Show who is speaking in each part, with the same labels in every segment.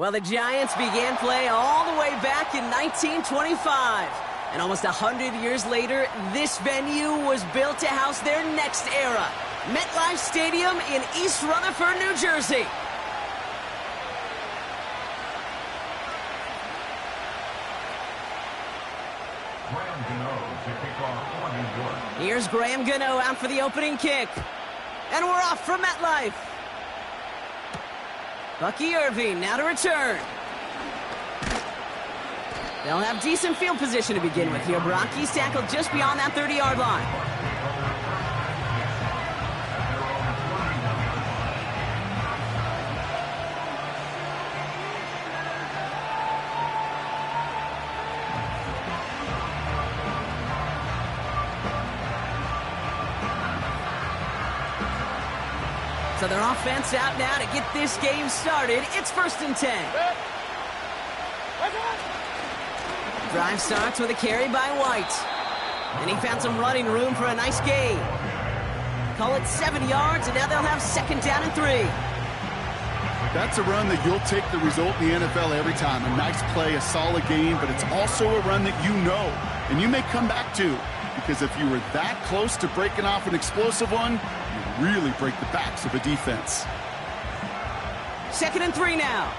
Speaker 1: Well, the Giants began play all the way back in 1925. And almost 100 years later, this venue was built to house their next era. MetLife Stadium in East Rutherford, New Jersey. Here's Graham Gano out for the opening kick. And we're off from MetLife. Bucky Irving now to return. They'll have decent field position to begin with here. Brock, he's tackled just beyond that 30-yard line. So their offense out now to get this game started. It's 1st and 10. Drive starts with a carry by White. And he found some running room for a nice gain. Call it 7 yards, and now they'll have 2nd down and 3.
Speaker 2: That's a run that you'll take the result in the NFL every time. A nice play, a solid game, but it's also a run that you know and you may come back to. Because if you were that close to breaking off an explosive one, you really break the backs of a defense.
Speaker 1: 2nd and 3 now.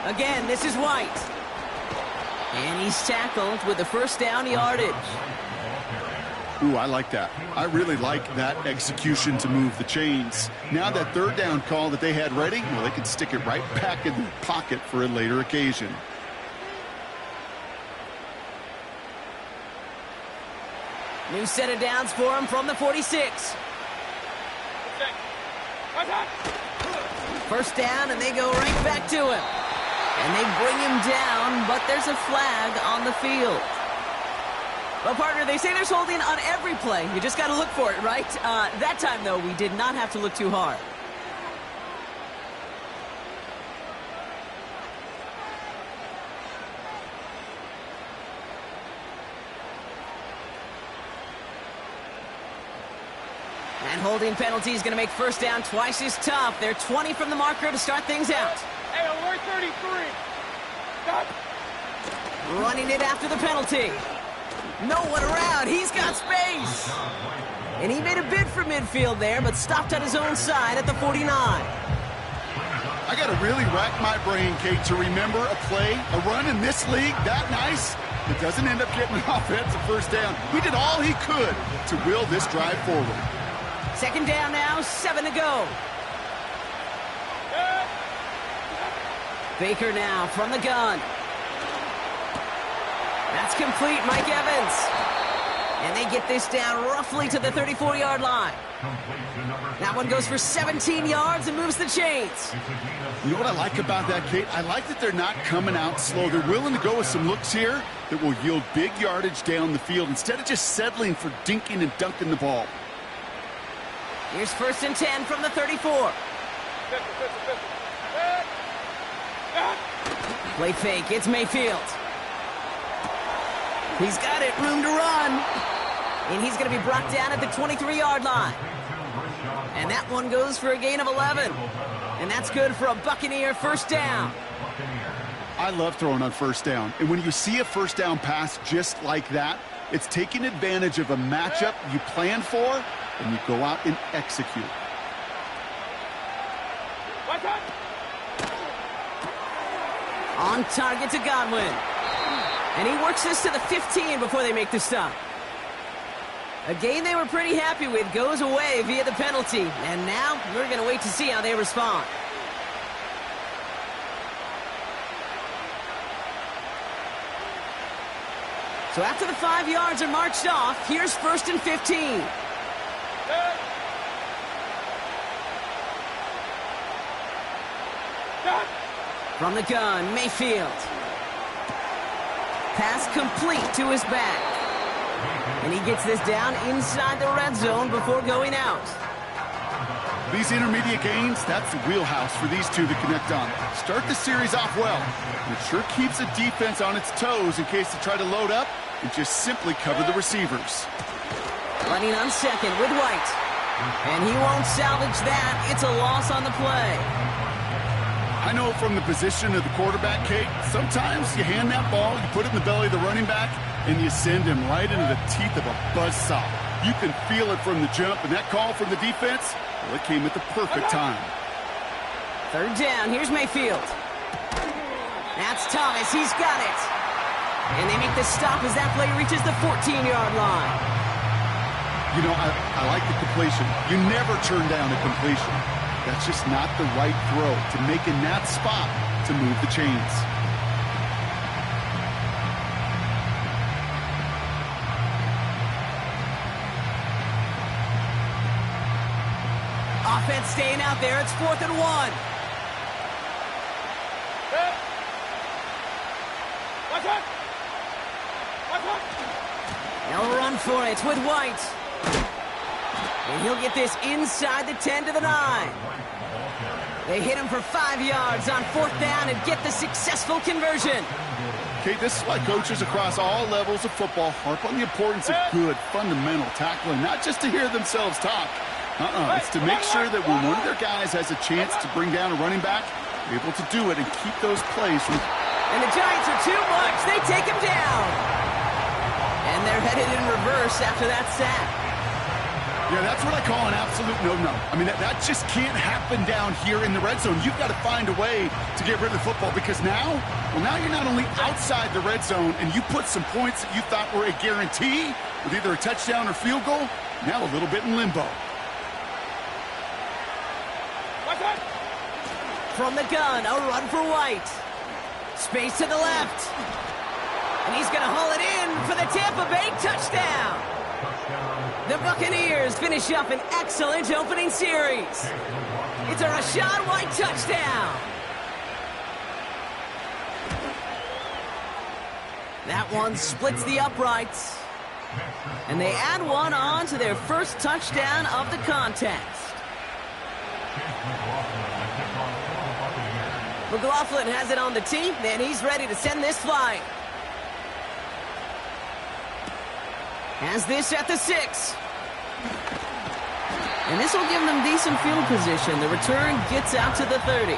Speaker 1: Again, this is White. And he's tackled with the 1st down yardage.
Speaker 2: Ooh, I like that. I really like that execution to move the chains. Now that 3rd down call that they had ready, well, they can stick it right back in their pocket for a later occasion.
Speaker 1: New set of downs for him from the 46. 1st down, and they go right back to him. And they bring him down, but there's a flag on the field. Well, partner, they say there's holding on every play. You just got to look for it, right? That time, though, we did not have to look too hard. And holding penalty is going to make 1st down twice as tough. They're 20 from the marker to start things out.
Speaker 3: Hey, alert 33. Stop.
Speaker 1: Running it after the penalty. No one around. He's got space. And he made a bid for midfield there, but stopped on his own side at the 49.
Speaker 2: I got to really rack my brain, Kate, to remember a play, a run in this league that nice that doesn't end up getting an offensive 1st down. He did all he could to will this drive forward.
Speaker 1: 2nd down now, 7 to go. Baker now from the gun. That's complete, Mike Evans. And they get this down roughly to the 34-yard line. That one goes for 17 yards and moves the chains.
Speaker 2: You know what I like about that, Kate? I like that they're not coming out slow. They're willing to go with some looks here that will yield big yardage down the field instead of just settling for dinking and dunking the ball.
Speaker 1: Here's 1st and 10 from the 34. Play fake, it's Mayfield. He's got it, room to run. And he's going to be brought down at the 23-yard line. And that one goes for a gain of 11. And that's good for a Buccaneer 1st down.
Speaker 2: I love throwing on 1st down. And when you see a 1st down pass just like that, it's taking advantage of a matchup you planned for, and you go out and execute.
Speaker 1: On target to Godwin. And he works this to the 15 before they make the stop. A game they were pretty happy with goes away via the penalty. And now we're going to wait to see how they respond. So after the 5 yards are marched off, here's 1st and 15. From the gun, Mayfield. Pass complete to his back. And he gets this down inside the red zone before going out.
Speaker 2: These intermediate gains, that's the wheelhouse for these two to connect on. Start the series off well. It sure keeps the defense on its toes in case they try to load up and just simply cover the receivers.
Speaker 1: Running on 2nd with White. And he won't salvage that. It's a loss on the play.
Speaker 2: I know from the position of the quarterback, Kate, sometimes you hand that ball, you put it in the belly of the running back, and you send him right into the teeth of a buzzsaw. You can feel it from the jump, and that call from the defense, well, it came at the perfect time.
Speaker 1: Third down. Here's Mayfield. That's Thomas. He's got it. And they make the stop as that play reaches the 14-yard line.
Speaker 2: You know, I like the completion. You never turn down a completion. That's just not the right throw to make in that spot to move the chains.
Speaker 1: Offense staying out there. It's 4th and 1.
Speaker 3: Watch out! Watch out!
Speaker 1: They'll run for it with White. And he'll get this inside the 10 to the 9. They hit him for 5 yards on 4th down and get the successful conversion.
Speaker 2: Okay, this is why coaches across all levels of football harp on the importance of good, fundamental tackling, not just to hear themselves talk. It's to make sure that when one of their guys has a chance to bring down a running back, they're able to do it and keep those plays from...
Speaker 1: And the Giants are too much. They take him down. And they're headed in reverse after that sack.
Speaker 2: Yeah, that's what I call an absolute no-no. I mean, that just can't happen down here in the red zone. You've got to find a way to get rid of the football because now you're not only outside the red zone and you put some points that you thought were a guarantee with either a touchdown or field goal, now a little bit in limbo.
Speaker 1: From the gun, a run for White. Space to the left. And he's going to haul it in for the Tampa Bay touchdown. The Buccaneers finish up an excellent opening series. It's a Rachaad White touchdown. That one splits the uprights. And they add one on to their first touchdown of the contest. McLaughlin has it on the tee, and he's ready to send this flying. Has this at the 6. And this will give them decent field position. The return gets out to the 30.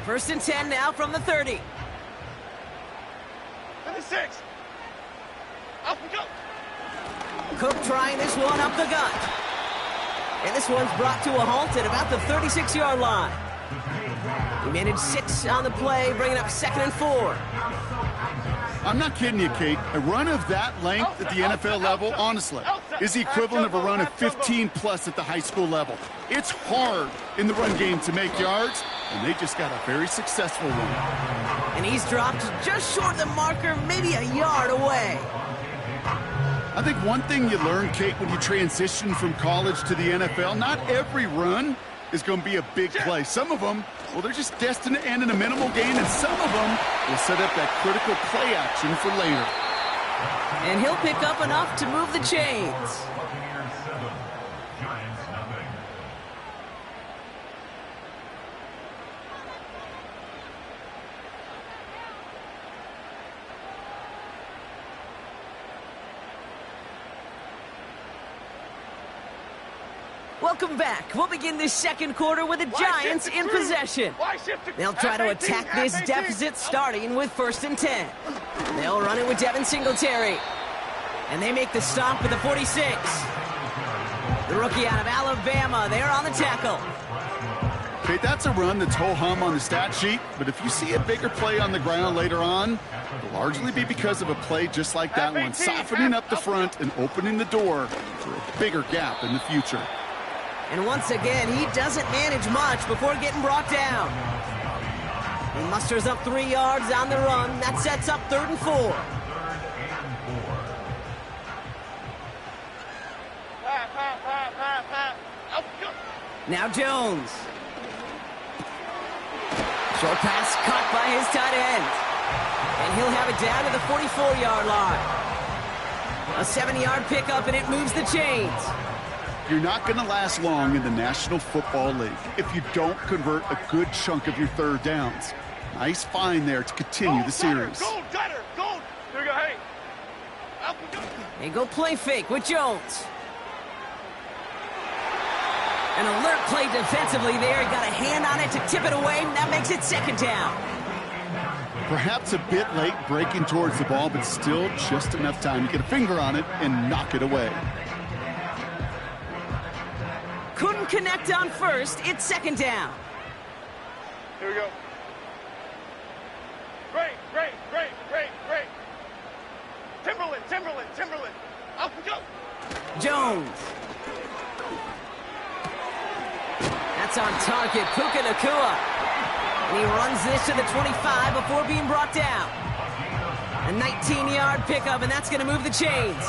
Speaker 1: First and 10 now from the 30.
Speaker 3: 6. Up and go.
Speaker 1: Cook trying this one up the gut. And this one's brought to a halt at about the 36-yard line. He managed 6 on the play, bringing up 2nd and 4.
Speaker 2: I'm not kidding you, Kate. A run of that length at the NFL level, honestly, is the equivalent of a run of 15-plus at the high school level. It's hard in the run game to make yards, and they just got a very successful one.
Speaker 1: And he's dropped just short of the marker, maybe a yard away.
Speaker 2: I think one thing you learn, Kate, when you transition from college to the NFL, not every run is going to be a big play. Some of them, well, they're just destined to end in a minimal gain, and some of them will set up that critical play action for later.
Speaker 1: And he'll pick up enough to move the chains. Welcome back. We'll begin this second quarter with the Giants in possession. They'll try to attack this deficit starting with 1st and 10. They'll run it with Devin Singletary. And they make the stop at the 46. The rookie out of Alabama, they're on the tackle.
Speaker 2: Okay, that's a run that's ho-hum on the stat sheet, but if you see a bigger play on the ground later on, it'll largely be because of a play just like that one, softening up the front and opening the door for a bigger gap in the future.
Speaker 1: And once again, he doesn't manage much before getting brought down. He musters up 3 yards on the run. That sets up 3rd and 4. Now Jones. Short pass caught by his tight end. And he'll have it down to the 44-yard line. A 7-yard pickup, and it moves the chains.
Speaker 2: You're not going to last long in the National Football League if you don't convert a good chunk of your third downs. Nice find there to continue the series.
Speaker 3: Go, Diner, go. Here we go, hey. Up we go.
Speaker 1: They go play fake with Jones. An alert play defensively there. Got a hand on it to tip it away, and that makes it 2nd down.
Speaker 2: Perhaps a bit late breaking towards the ball, but still just enough time to get a finger on it and knock it away.
Speaker 1: Couldn't connect on first. It's 2nd down.
Speaker 3: Here we go. Great. Timberland. Up we go.
Speaker 1: Jones. That's on target. Puka Nacua. And he runs this to the 25 before being brought down. A 19-yard pickup, and that's going to move the chains.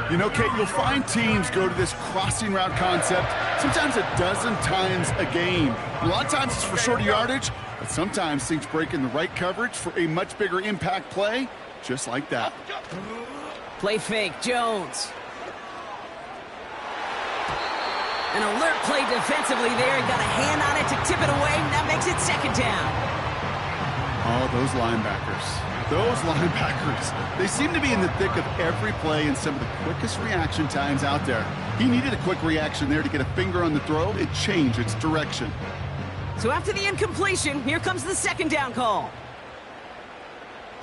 Speaker 2: You know, Kate, you'll find teams go to this crossing route concept sometimes a dozen times a game. A lot of times it's for shorter yardage, but sometimes things break in the right coverage for a much bigger impact play, just like that.
Speaker 1: Play fake, Jones. An alert play defensively there. Got a hand on it to tip it away, and that makes it 2nd down.
Speaker 2: Oh, those linebackers. They seem to be in the thick of every play and some of the quickest reaction times out there. He needed a quick reaction there to get a finger on the throw and change its direction.
Speaker 1: So after the incompletion, here comes the 2nd down call.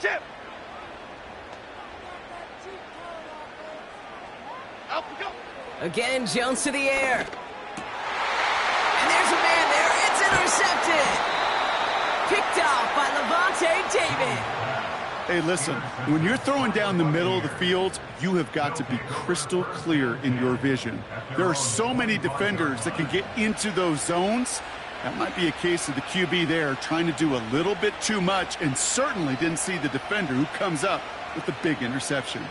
Speaker 3: Chip. Up we go.
Speaker 1: Again, Jones to the air. And there's a man there. It's intercepted. Picked off by Levante David.
Speaker 2: Hey, listen, when you're throwing down the middle of the field, you have got to be crystal clear in your vision. There are so many defenders that can get into those zones. That might be a case of the QB there trying to do a little bit too much and certainly didn't see the defender who comes up with the big interception.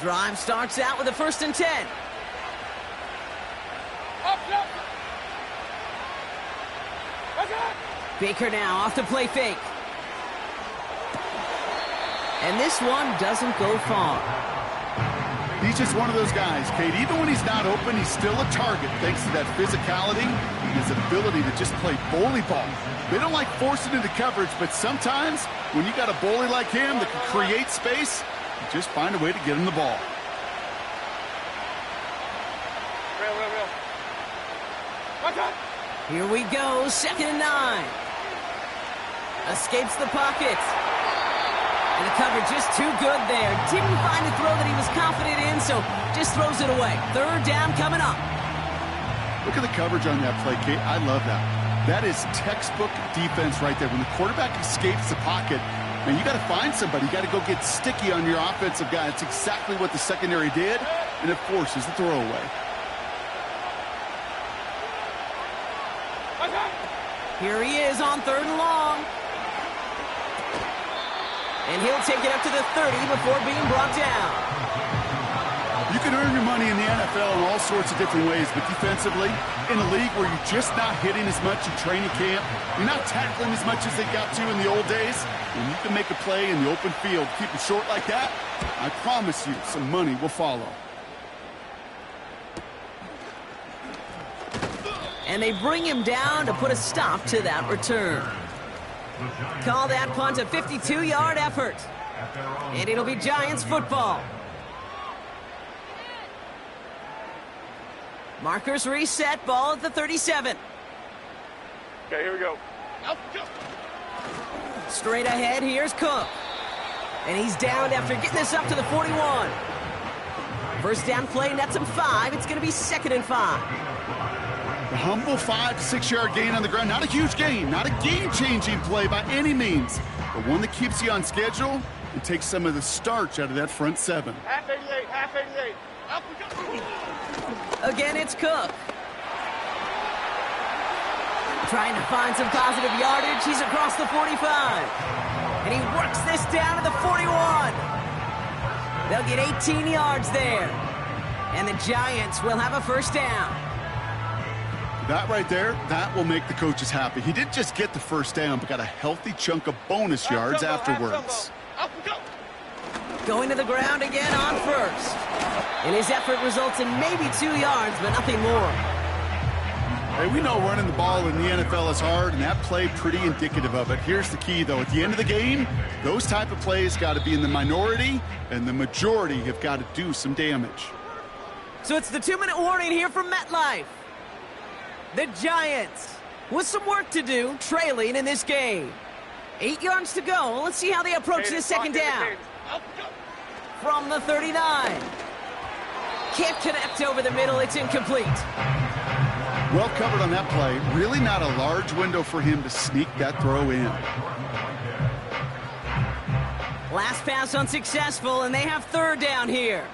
Speaker 1: Drive starts out with a 1st and 10. Baker now off to play fake. And this one doesn't go far.
Speaker 2: He's just one of those guys, Kate. Even when he's not open, he's still a target thanks to that physicality and his ability to just play bully ball. They don't like forcing into coverage, but sometimes when you got a bully like him that can create space, you just find a way to get him the ball.
Speaker 3: Real. Watch out.
Speaker 1: Here we go, 2nd and 9. Escapes the pocket. And the coverage just too good there. Didn't find the throw that he was confident in, so just throws it away. 3rd down coming up.
Speaker 2: Look at the coverage on that play, Kate. I love that. That is textbook defense right there. When the quarterback escapes the pocket, man, you got to find somebody. You got to go get sticky on your offensive guy. That's exactly what the secondary did, and of course, is the throwaway.
Speaker 1: Here he is on 3rd and long. And he'll take it up to the 30 before being brought down.
Speaker 2: You can earn your money in the NFL in all sorts of different ways, but defensively, in a league where you're just not hitting as much in training camp, you're not tackling as much as they got to in the old days, when you can make a play in the open field, keep it short like that, I promise you some money will follow.
Speaker 1: And they bring him down to put a stop to that return. Call that punt a 52-yard effort. And it'll be Giants football. Markers reset, ball at the 37.
Speaker 3: Okay, here we go. Up, go.
Speaker 1: Straight ahead, here's Cook. And he's down after getting this up to the 41. 1st down play, nets him 5. It's going to be 2nd and 5.
Speaker 2: The humble 5 to 6 yard gain on the ground. Not a huge gain, not a game-changing play by any means, but one that keeps you on schedule and takes some of the starch out of that front 7.
Speaker 3: Half 88. Up we go.
Speaker 1: Again, it's Cook. Trying to find some positive yardage. He's across the 45. And he works this down to the 41. They'll get 18 yards there. And the Giants will have a 1st down.
Speaker 2: That right there, that will make the coaches happy. He didn't just get the first down, but got a healthy chunk of bonus yards afterwards.
Speaker 1: Going to the ground again on first. And his effort results in maybe 2 yards, but nothing more.
Speaker 2: Hey, we know running the ball in the NFL is hard, and that play pretty indicative of it. Here's the key, though. At the end of the game, those type of plays got to be in the minority, and the majority have got to do some damage.
Speaker 1: So it's the 2-minute warning here from MetLife. The Giants, with some work to do, trailing in this game. 8 yards to go. Let's see how they approach this second down. From the 39. Can't connect over the middle. It's incomplete.
Speaker 2: Well covered on that play. Really not a large window for him to sneak that throw in.
Speaker 1: Last pass unsuccessful, and they have third down here.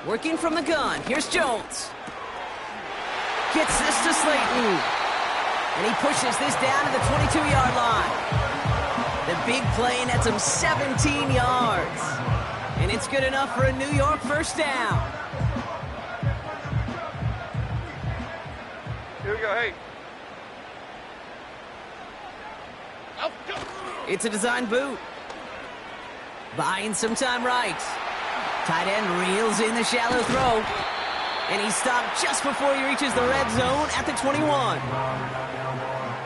Speaker 1: Working from the gun. Here's Jones. Gets this to Slayton. And he pushes this down to the 22-yard line. The big play nets him 17 yards. And it's good enough for a New York first down.
Speaker 3: Here we go, hey.
Speaker 1: It's a design boot. Buying some time right. Tight end reels in the shallow throw. And he's stopped just before he reaches the red zone at the 21.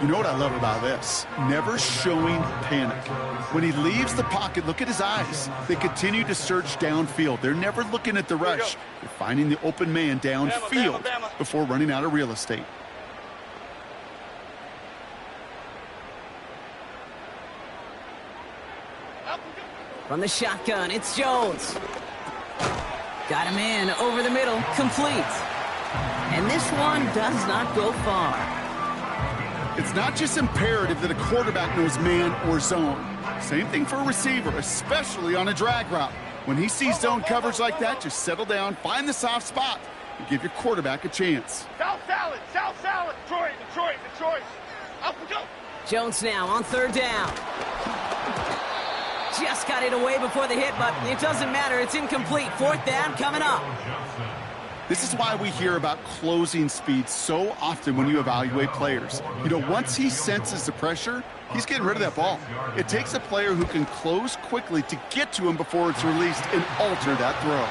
Speaker 2: You know what I love about this? Never showing panic. When he leaves the pocket, look at his eyes. They continue to search downfield. They're never looking at the rush. They're finding the open man downfield before running out of real estate.
Speaker 1: From the shotgun, it's Jones. Got him in over the middle, complete. And this one does not go far.
Speaker 2: It's not just imperative that a quarterback knows man or zone. Same thing for a receiver, especially on a drag route. When he sees zone coverage like that, just settle down, find the soft spot, and give your quarterback a chance.
Speaker 3: South salad, Detroit. Up we go.
Speaker 1: Jones now on third down. Just got it away before the hit, but it doesn't matter. It's incomplete. Fourth down coming up.
Speaker 2: This is why we hear about closing speed so often when you evaluate players. You know, once he senses the pressure, he's getting rid of that ball. It takes a player who can close quickly to get to him before it's released and alter that throw.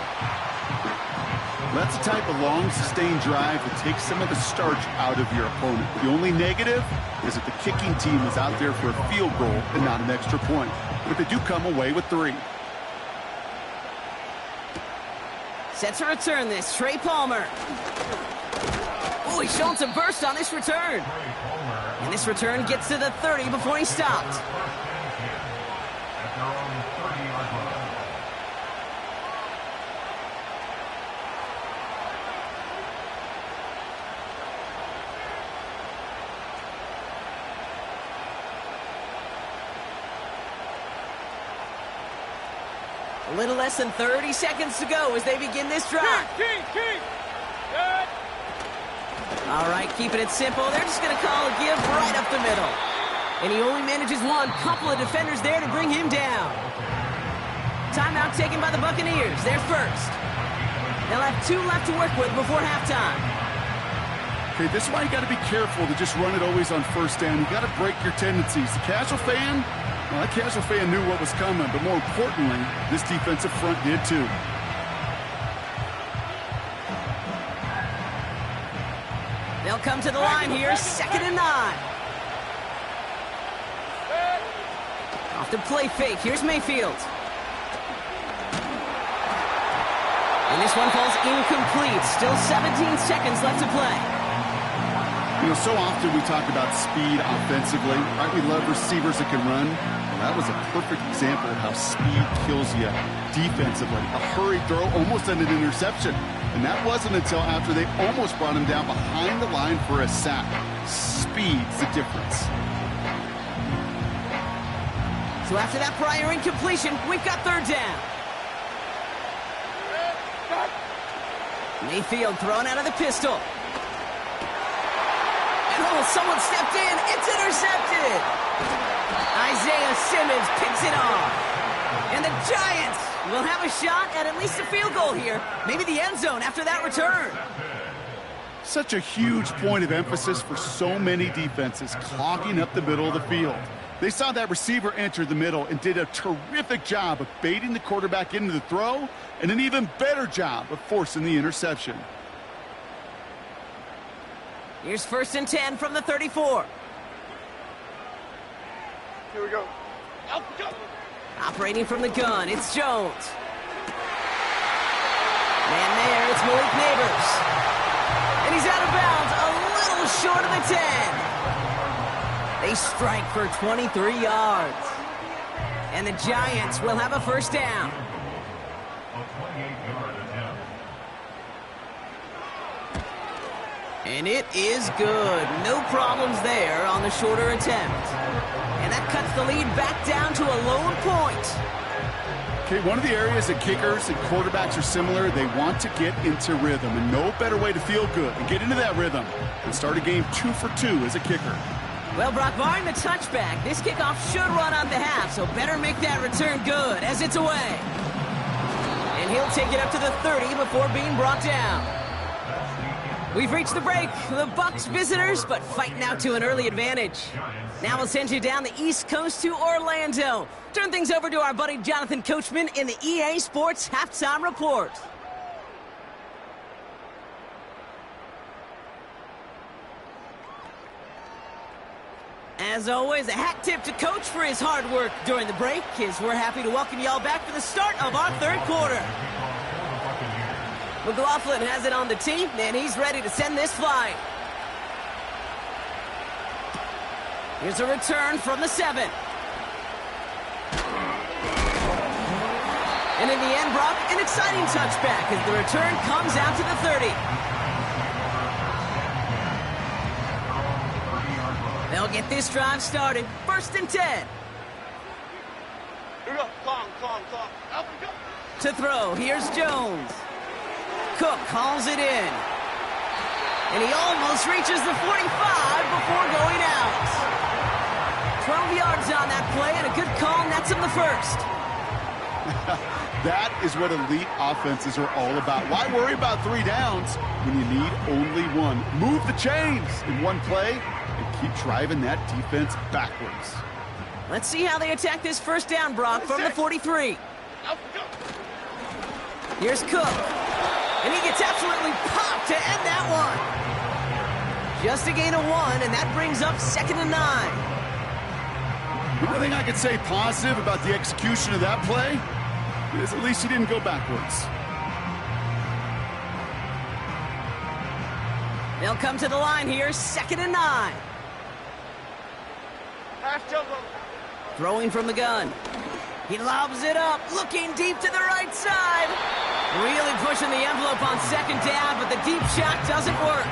Speaker 2: That's the type of long, sustained drive that takes some of the starch out of your opponent. The only negative is that the kicking team is out there for a field goal and not an extra point. But they do come away with 3.
Speaker 1: Set to return this, Trey Palmer. Oh, he's showing some burst on this return. And this return gets to the 30 before he stopped. A little less than 30 seconds to go as they begin this drive.
Speaker 3: Keep. Good.
Speaker 1: All right, keeping it simple. They're just going to call a give right up the middle. And he only manages one. Couple of defenders there to bring him down. Timeout taken by the Buccaneers. They're first. They'll have 2 left to work with before halftime.
Speaker 2: Okay, this is why you got to be careful to just run it always on first down. You got to break your tendencies. The casual fan, well, that casual fan knew what was coming, but more importantly, this defensive front did too.
Speaker 1: They'll come to the line here, 2nd and 9. Off the play fake, here's Mayfield. And this one falls incomplete. Still 17 seconds left to play.
Speaker 2: You know, so often we talk about speed offensively, right? We love receivers that can run. Well, that was a perfect example of how speed kills you defensively. A hurried throw almost ended an interception. And that wasn't until after they almost brought him down behind the line for a sack. Speed's the difference.
Speaker 1: So after that prior incompletion, we've got third down. Mayfield thrown out of the pistol. And oh, someone stepped in. It's intercepted. Isaiah Simmons picks it off. And the Giants will have a shot at least a field goal here. Maybe the end zone after that return.
Speaker 2: Such a huge point of emphasis for so many defenses, clogging up the middle of the field. They saw that receiver enter the middle and did a terrific job of baiting the quarterback into the throw, and an even better job of forcing the interception.
Speaker 1: Here's 1st and 10 from the 34.
Speaker 3: Here we go. Out, go.
Speaker 1: Operating from the gun, it's Jones. Man there, it's Malik Neighbors. And he's out of bounds, a little short of the 10. They strike for 23 yards. And the Giants will have a 1st down. And it is good. No problems there on the shorter attempt. And that cuts the lead back down to a lone point.
Speaker 2: Okay, one of the areas that kickers and quarterbacks are similar, they want to get into rhythm. And no better way to feel good and get into that rhythm than start a game 2 for 2 as a kicker.
Speaker 1: Well, Brock, barring the touchback, this kickoff should run out the half, so better make that return good as it's away. And he'll take it up to the 30 before being brought down. We've reached the break. The Bucs visitors, but fighting out to an early advantage. Now we'll send you down the East Coast to Orlando. Turn things over to our buddy Jonathan Coachman in the EA Sports Halftime Report. As always, a hat tip to Coach for his hard work during the break, as we're happy to welcome y'all back for the start of our 3rd quarter. McLaughlin has it on the tee, and he's ready to send this flying. Here's a return from the 7. And in the end, Brock, an exciting touchback as the return comes out to the 30. They'll get this drive started. 1st and 10.
Speaker 3: Here we go. Clong. Out we go.
Speaker 1: To throw, here's Jones. Cook calls it in. And he almost reaches the 45 before going out. 12 yards on that play, and a good call nets him the 1st.
Speaker 2: That is what elite offenses are all about. Why worry about 3 downs when you need only 1? Move the chains in one play and keep driving that defense backwards.
Speaker 1: Let's see how they attack this 1st down, Brock, from the 43.
Speaker 3: Out we go.
Speaker 1: Here's Cook. And he gets absolutely popped to end that one. Just a gain of 1, and that brings up 2nd and 9.
Speaker 2: The only thing I could say positive about the execution of that play is at least he didn't go backwards.
Speaker 1: They'll come to the line here, 2nd and 9.
Speaker 3: Half jump.
Speaker 1: Throwing from the gun. He lobs it up, looking deep to the right side. Really pushing the envelope on 2nd down, but the deep shot doesn't work.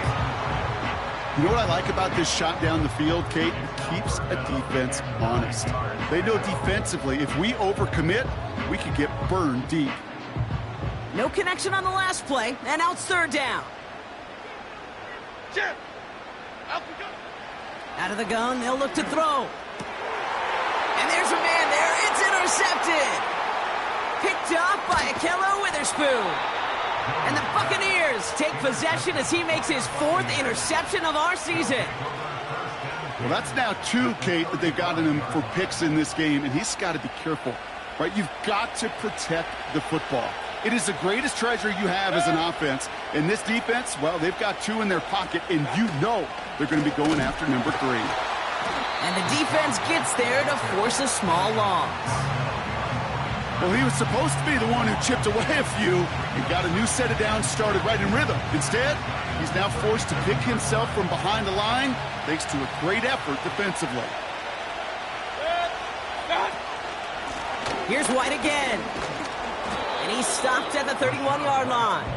Speaker 2: You know what I like about this shot down the field, Kate? It keeps a defense honest. They know defensively, if we overcommit, we could get burned deep.
Speaker 1: No connection on the last play, and now it's 3rd down.
Speaker 3: Jim. Out we go.
Speaker 1: Out of the gun, they'll look to throw. And there's a man there. It's intercepted. Picked off by Akello Witherspoon. And the Buccaneers take possession as he makes his 4th interception of our season.
Speaker 2: Well, that's now 2, Kate, that they've gotten him for picks in this game, and he's got to be careful, right? You've got to protect the football. It is the greatest treasure you have as an offense. And this defense, well, they've got 2 in their pocket, and you know they're going to be going after number 3.
Speaker 1: And the defense gets there to force a small loss.
Speaker 2: Well, he was supposed to be the one who chipped away a few and got a new set of downs started right in rhythm. Instead, he's now forced to pick himself from behind the line thanks to a great effort defensively.
Speaker 1: Here's White again. And he's stopped at the 31-yard line.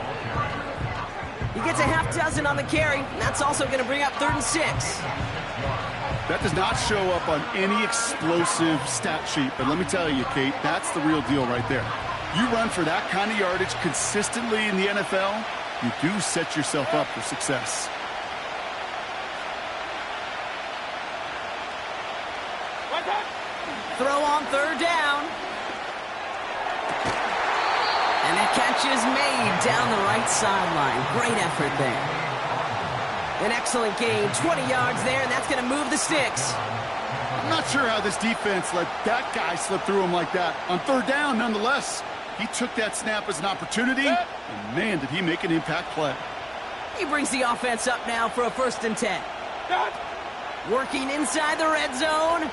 Speaker 1: He gets a half dozen on the carry, and that's also going to bring up 3rd and 6.
Speaker 2: That does not show up on any explosive stat sheet, but let me tell you, Kate, that's the real deal right there. You run for that kind of yardage consistently in the NFL, you do set yourself up for success.
Speaker 1: Throw on 3rd down. catch is made down the right sideline. Great effort there. An excellent gain, 20 yards there, and that's going to move the sticks.
Speaker 2: I'm not sure how this defense let that guy slip through him like that. On third down, nonetheless, he took that snap as an opportunity, and man, did he make an impact play.
Speaker 1: He brings the offense up now for a 1st and 10. Working inside the red zone.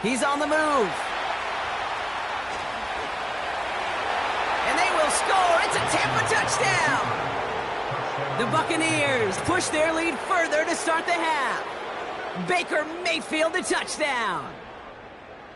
Speaker 1: He's on the move. And they will score. It's a Tampa touchdown. The Buccaneers push their lead further to start the half. Baker Mayfield, the touchdown.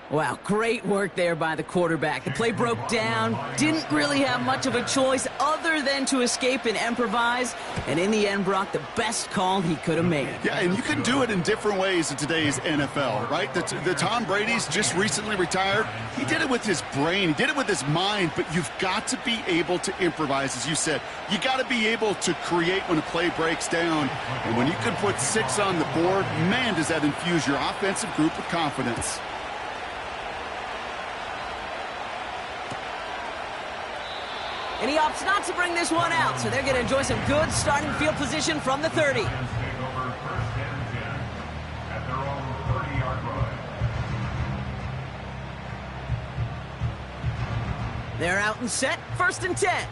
Speaker 1: Wow, great work there by the quarterback. The play broke down, didn't really have much of a choice other than to escape and improvise, and in the end brought the best call he could have made.
Speaker 2: Yeah, and you can do it in different ways in today's NFL, right? The Tom Brady's just recently retired. He did it with his brain. He did it with his mind, but you've got to be able to improvise, as you said. You got to be able to create when a play breaks down, and when you can put 6 on the board, man, does that infuse your offensive group with confidence.
Speaker 1: And he opts not to bring this one out, so they're going to enjoy some good starting field position from the 30. They're out and set, 1st and 10.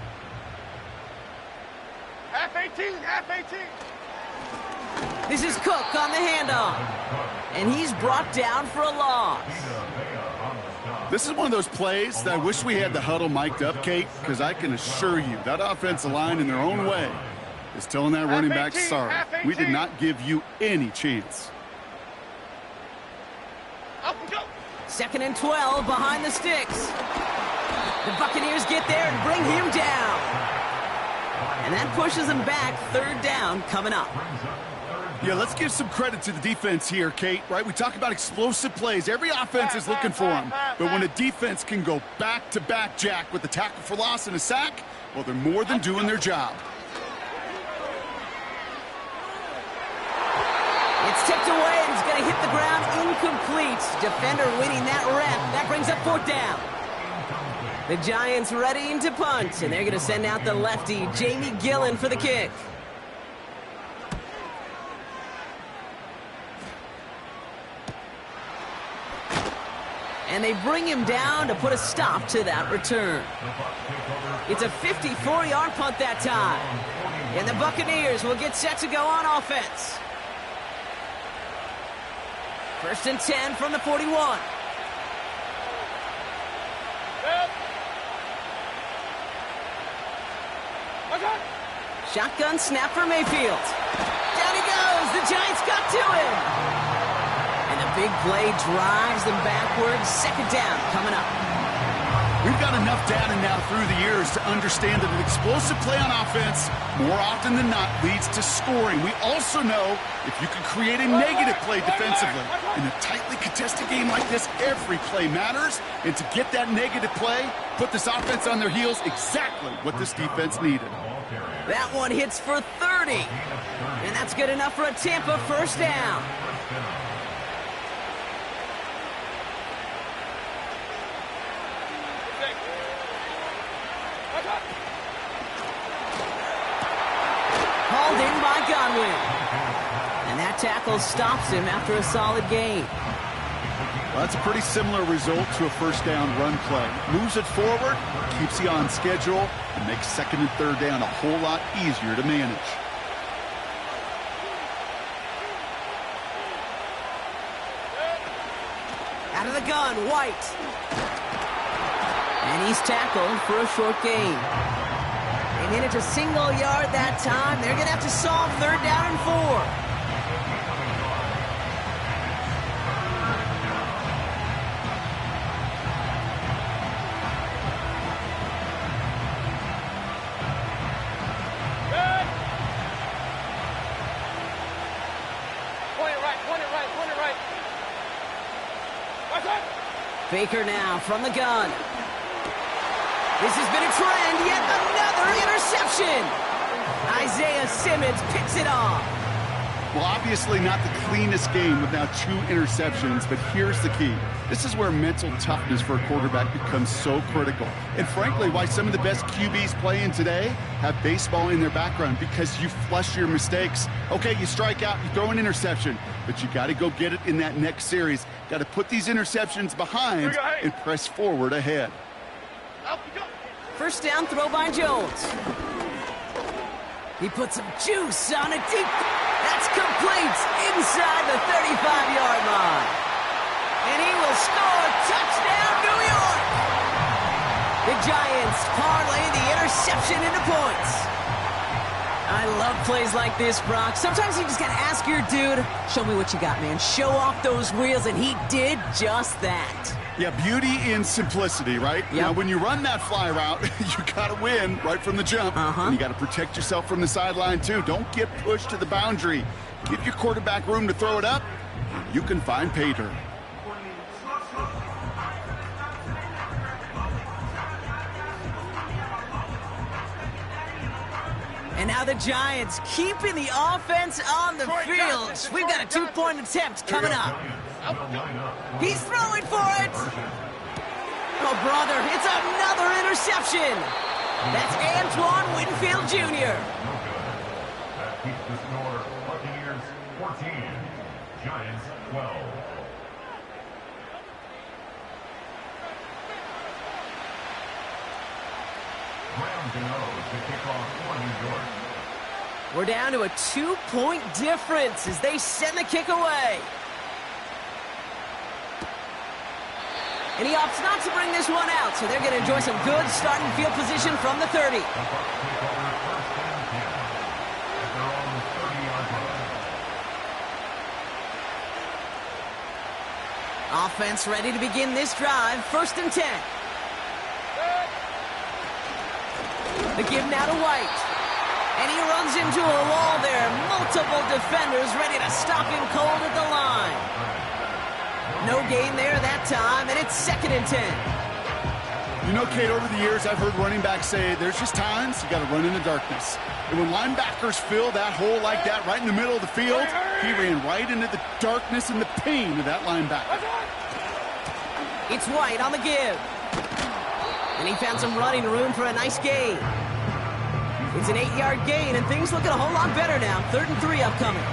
Speaker 3: Half 18, half 18.
Speaker 1: This is Cook on the handoff, and he's brought down for a loss.
Speaker 2: This is one of those plays that I wish we had the huddle mic'd up, Kate, because I can assure you that offensive line in their own way is telling that running back, sorry, we did not give you any chance.
Speaker 1: 2nd and 12 behind the sticks. The Buccaneers get there and bring him down. And that pushes them back, 3rd down coming up.
Speaker 2: Yeah, let's give some credit to the defense here, Kate, right? We talk about explosive plays. Every offense is looking for them. But when a defense can go back-to-back, Jack, with a tackle for loss and a sack, well, they're more than doing their job.
Speaker 1: It's tipped away, and it's going to hit the ground incomplete. Defender winning that rep. That brings up 4th down. The Giants readying to punt, and they're going to send out the lefty, Jamie Gillen, for the kick. And they bring him down to put a stop to that return. It's a 54-yard punt that time. And the Buccaneers will get set to go on offense. 1st and 10 from the 41. Shotgun snap for Mayfield. Down he goes. The Giants got to him. And the big play drives them backwards. 2nd down coming up.
Speaker 2: We've got enough data now through the years to understand that an explosive play on offense, more often than not, leads to scoring. We also know if you can create a negative play defensively. In a tightly contested game like this, every play matters. And to get that negative play, put this offense on their heels, exactly what this defense needed.
Speaker 1: That one hits for 30. And that's good enough for a Tampa 1st down. Hauled in by Godwin. And that tackle stops him after a solid gain.
Speaker 2: Well, that's a pretty similar result to a 1st down run play. Moves it forward, keeps you on schedule, and makes 2nd and 3rd down a whole lot easier to manage.
Speaker 1: Out of the gun, White. And he's tackled for a short gain. And then it's a single yard that time. They're going to have to solve 3rd down and 4. Baker now from the gun. This has been a trend, yet another interception. Isaiah Simmons picks it off.
Speaker 2: Well, obviously not the cleanest game with now 2 interceptions, but here's the key. This is where mental toughness for a quarterback becomes so critical. And frankly, why some of the best QBs playing today have baseball in their background, because you flush your mistakes. Okay, you strike out, you throw an interception, but you got to go get it in that next series. Got to put these interceptions behind and press forward ahead.
Speaker 1: First down throw by Jones. He puts some juice on a deep. That's complete inside the 35-yard line. And he will score. Touchdown, New York. The Giants parlay the interception into points. I love plays like this, Brock. Sometimes you just got to ask your dude, show me what you got, man. Show off those wheels, and he did just that.
Speaker 2: Yeah, beauty in simplicity, right?
Speaker 1: Yep.
Speaker 2: Now, when you run that fly route, you got to win right from the jump. And you got to protect yourself from the sideline, too. Don't get pushed to the boundary. Give your quarterback room to throw it up. You can find pay dirt.
Speaker 1: And now the Giants keeping the offense on the field. We've got a 2-point attempt coming up. He's throwing for it. Oh, brother, it's another interception. That's Antoine Winfield Jr.
Speaker 4: That keeps the score Buccaneers 14, Giants 12. Rams and O's to kick off for New York.
Speaker 1: We're down to a 2-point difference as they send the kick away. And he opts not to bring this one out, so they're going to enjoy some good starting field position from the 30. Offense ready to begin this drive. 1st and 10. The give now to White. And he runs into a wall there. Multiple defenders ready to stop him cold at the line. No gain there that time, and it's 2nd and 10.
Speaker 2: You know, Kate, over the years, I've heard running backs say there's just times you got to run in the darkness. And when linebackers fill that hole like that right in the middle of the field, he ran right into the darkness and the pain of that linebacker.
Speaker 1: It's White on the give. And he found some running room for a nice gain. It's an 8-yard gain, and things looking a whole lot better now. 3rd and 3 upcoming.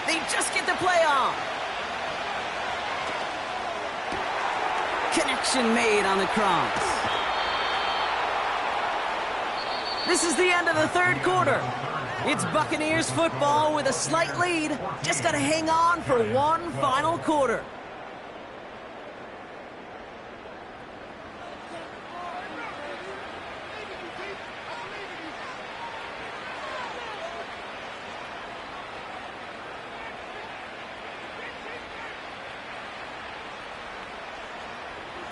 Speaker 1: They just get the play on. Connection made on the cross. This is the end of the 3rd quarter. It's Buccaneers football with a slight lead. Just got to hang on for one final quarter.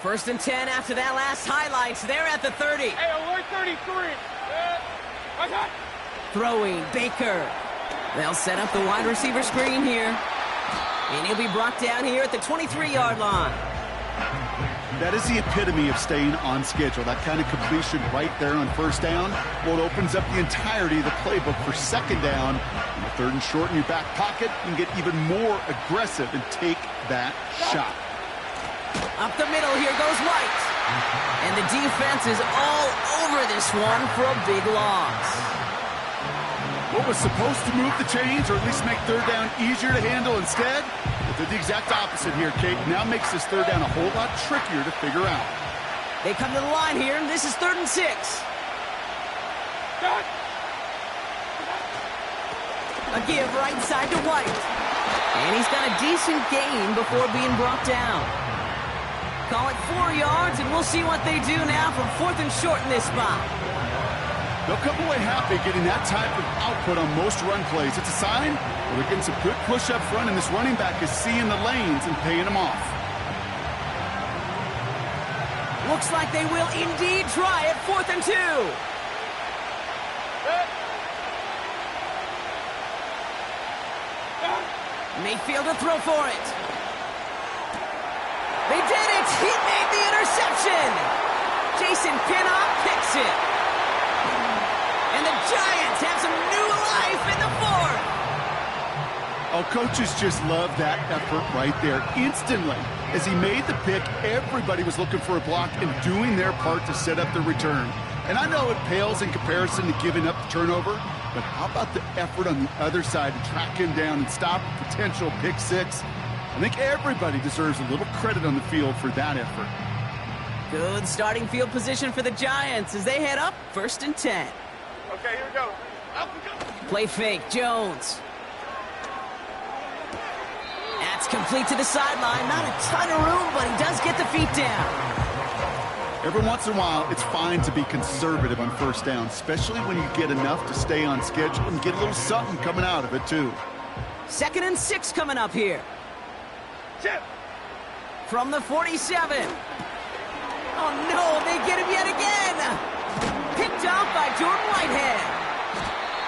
Speaker 1: First and 10 after that last highlights. They're at the 30.
Speaker 3: Hey, alert 33.
Speaker 1: Throwing, Baker. They'll set up the wide receiver screen here. And he'll be brought down here at the 23-yard line.
Speaker 2: That is the epitome of staying on schedule. That kind of completion right there on 1st down. Well, it opens up the entirety of the playbook for 2nd down. On the 3rd and short in your back pocket, you can get even more aggressive and take that shot.
Speaker 1: Up the middle, here goes White. And the defense is all over this one for a big loss.
Speaker 2: What was supposed to move the chains, or at least make 3rd down easier to handle instead, they did the exact opposite here, Kate. Now makes this 3rd down a whole lot trickier to figure out.
Speaker 1: They come to the line here, and this is 3rd and 6. A give right side to White. And he's got a decent gain before being brought down. Call it 4 yards, and we'll see what they do now from 4th and short in this spot.
Speaker 2: They'll come away happy getting that type of output on most run plays. It's a sign that they're getting some good push up front, and this running back is seeing the lanes and paying them off.
Speaker 1: Looks like they will indeed try it. 4th and 2. Mayfield to throw for it. They did it! He made the interception! Jason Pinnock picks it. And the Giants have some new life in the fourth.
Speaker 2: Oh, coaches just love that effort right there. Instantly, as he made the pick, everybody was looking for a block and doing their part to set up the return. And I know it pales in comparison to giving up the turnover, but how about the effort on the other side to track him down and stop a potential pick six? I think everybody deserves a little credit on the field for that effort.
Speaker 1: Good starting field position for the Giants as they head up 1st and 10.
Speaker 3: Okay, here we go. Up we go.
Speaker 1: Play fake, Jones. That's complete to the sideline. Not a ton of room, but he does get the feet down.
Speaker 2: Every once in a while, it's fine to be conservative on 1st down, especially when you get enough to stay on schedule and get a little something coming out of it, too.
Speaker 1: 2nd and 6 coming up here.
Speaker 3: Chip.
Speaker 1: From the 47. Oh, no, they get him yet again. Picked off by Jordan Whitehead.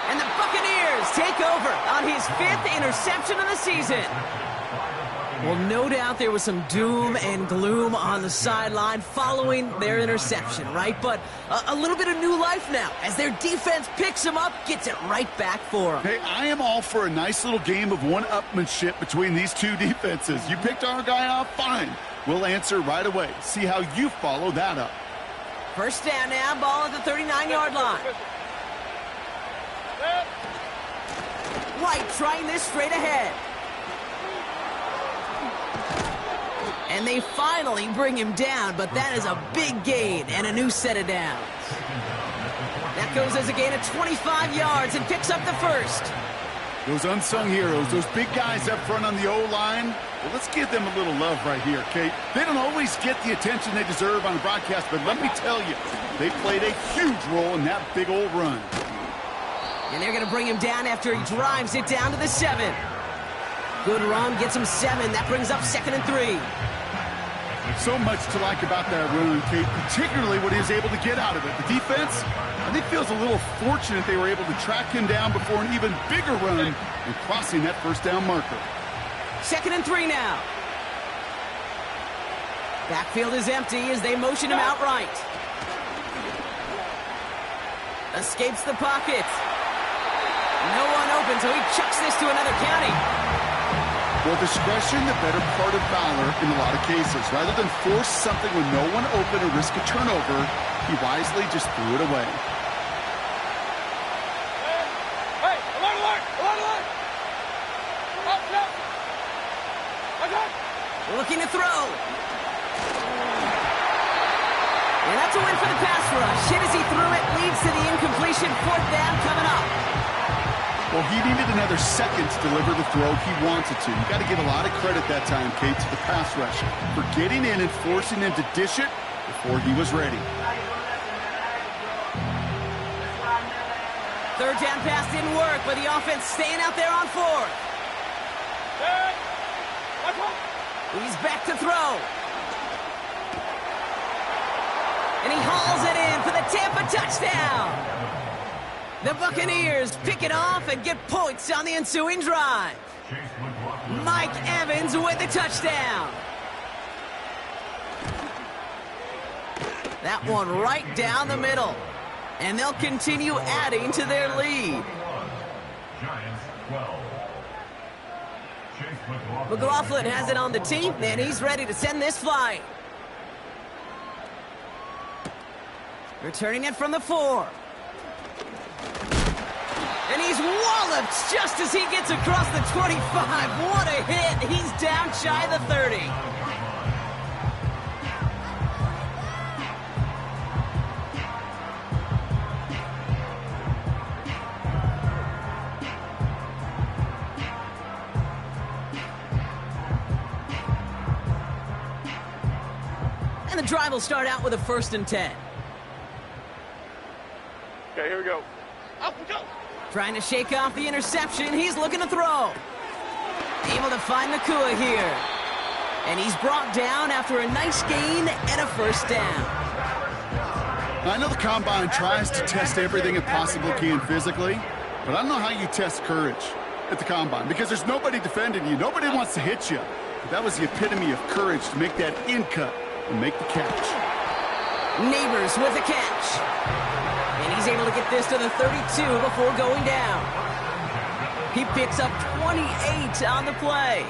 Speaker 1: And the Buccaneers take over on his 5th interception of the season. Well, no doubt there was some doom and gloom on the sideline following their interception, right? But a little bit of new life now as their defense picks him up, gets it right back for him.
Speaker 2: Hey, I am all for a nice little game of one-upmanship between these two defenses. You picked our guy off, fine. We'll answer right away. See how you follow that up.
Speaker 1: 1st down now, ball at the 39-yard line. White trying this straight ahead. And they finally bring him down, but that is a big gain and a new set of downs. That goes as a gain of 25 yards and picks up the 1st.
Speaker 2: Those unsung heroes, those big guys up front on the O-line, well, let's give them a little love right here, Kate. They don't always get the attention they deserve on the broadcast, but let me tell you, they played a huge role in that big old run.
Speaker 1: And they're going to bring him down after he drives it down to the 7. Good run, gets him 7. That brings up 2nd and 3.
Speaker 2: So much to like about that run, Kate, particularly what he was able to get out of it. The defense, I think, feels a little fortunate they were able to track him down before an even bigger run and crossing that 1st down marker.
Speaker 1: 2nd and 3 now. Backfield is empty as they motion him outright. Escapes the pocket. No one open, so he chucks this to another county.
Speaker 2: Well, discretion, the better part of valor in a lot of cases. Rather than force something with no one open or risk a turnover, he wisely just threw it away.
Speaker 3: Hey, alert, alert, alert, alert. Up, up. Okay.
Speaker 1: Looking to throw. And that's a win for the pass rush. Hit as he threw it, leads to the incompletion. 4th down coming up.
Speaker 2: Well, he needed another second to deliver the throw he wanted to. You got to give a lot of credit that time, Kate, to the pass rush for getting in and forcing him to dish it before he was ready.
Speaker 1: 3rd down pass didn't work, but the offense staying out there on 4th.
Speaker 3: Hey.
Speaker 1: He's back to throw. And he hauls it in for the Tampa touchdown. The Buccaneers pick it off and get points on the ensuing drive. Mike Evans with the touchdown. That one right down the middle. And they'll continue adding to their lead. McLaughlin has it on the tee, and he's ready to send this flying. Returning it from the 4. And he's walloped just as he gets across the 25. What a hit. He's down shy of the 30. And the drive will start out with a 1st and 10.
Speaker 3: Okay, here we go. Up we go.
Speaker 1: Trying to shake off the interception. He's looking to throw. Able to find Nakua here. And he's brought down after a nice gain and a 1st down.
Speaker 2: I know the Combine tries to test everything it possibly can physically, but I don't know how you test courage. at the combine because there's nobody defending you. Nobody wants to hit you. But that was the epitome of courage to make that in cut and make the catch.
Speaker 1: Neighbors with the catch. And he's able to get this to the 32 before going down. He picks up 28 on the play.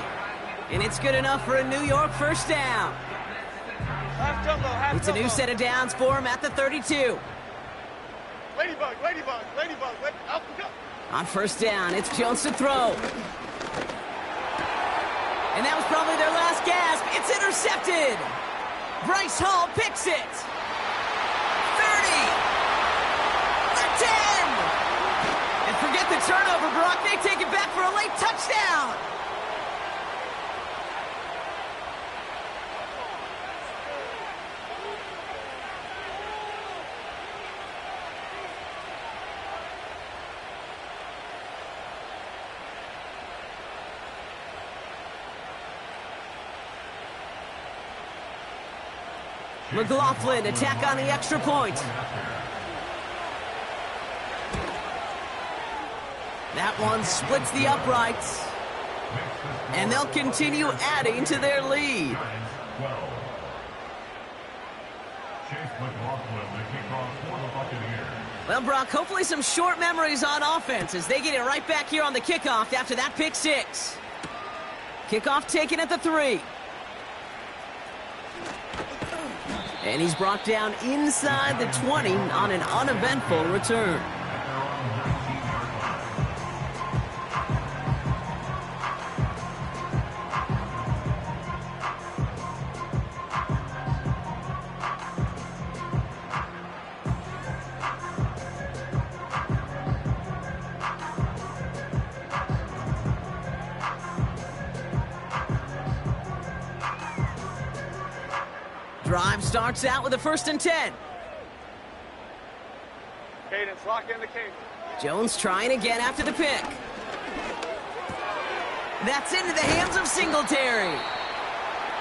Speaker 1: And it's good enough for a New York first down. It's a new set of downs for him at the 32.
Speaker 3: Ladybug. Up and go.
Speaker 1: On first down, it's Jones to throw. And that was probably their last gasp. It's intercepted. Bryce Hall picks it. 30. The 10. And forget the turnover, Brock. They take it back for a late touchdown. McLaughlin attack on the extra point. That one splits the uprights. And they'll continue adding to their lead. Well, Brock, hopefully some short memories on offense as they get it right back here on the kickoff after that pick six. Kickoff taken at the 3. And he's brought down inside the 20 on an uneventful return. Drive starts out with a 1st and 10.
Speaker 3: Cadence, lock in the cadence.
Speaker 1: Jones trying again after the pick. That's into the hands of Singletary.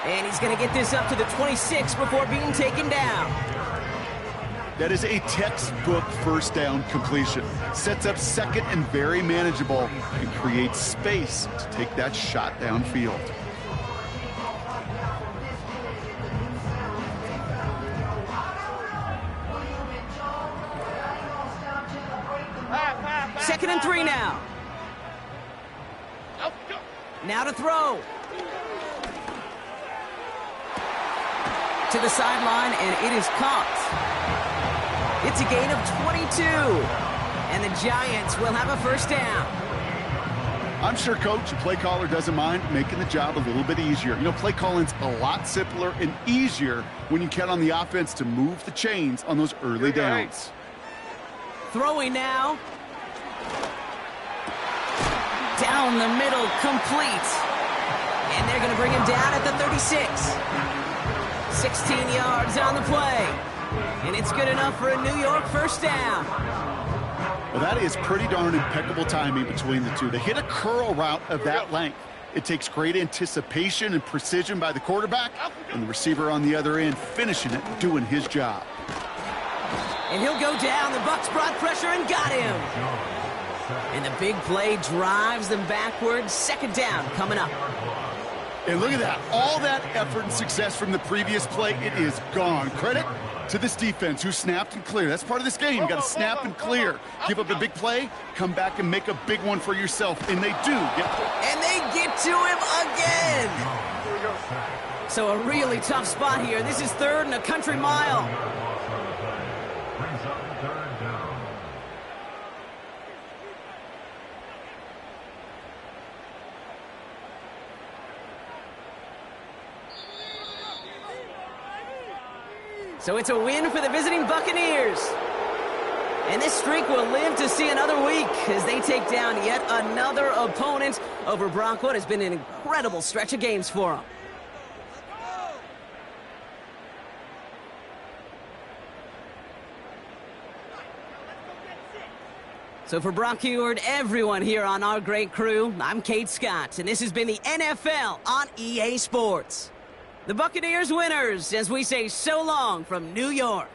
Speaker 1: And he's going to get this up to the 26 before being taken down.
Speaker 2: That is a textbook first down completion. Sets up second and very manageable and creates space to take that shot downfield.
Speaker 1: Second and 3 now. Now to throw. To the sideline, and it is caught. It's a gain of 22. And the Giants will have a first down.
Speaker 2: I'm sure coach and play caller doesn't mind making the job a little bit easier. You know, play calling's a lot simpler and easier when you count on the offense to move the chains on those early downs.
Speaker 1: Throwing now. Down the middle, complete. And they're going to bring him down at the 36. 16 yards on the play. And it's good enough for a New York first down.
Speaker 2: Well, that is pretty darn impeccable timing between the two. To hit a curl route of that length, it takes great anticipation and precision by the quarterback, and the receiver on the other end finishing it, doing his job.
Speaker 1: And he'll go down. The Bucs brought pressure and got him. And the big play drives them backwards. Second down coming up.
Speaker 2: And look at that. All that effort and success from the previous play, it is gone. Credit to this defense who snapped and cleared. That's part of this game. You got to snap and clear. Give up a big play, come back and make a big one for yourself. And they do.
Speaker 1: And they get to him again. So a really tough spot here. This is 3rd and a country mile. So it's a win for the visiting Buccaneers. And this streak will live to see another week as they take down yet another opponent over Brock. What has been an incredible stretch of games for them. So for Brock Heward, everyone here on our great crew, I'm Kate Scott, and this has been the NFL on EA Sports. The Buccaneers winners as we say so long from New York.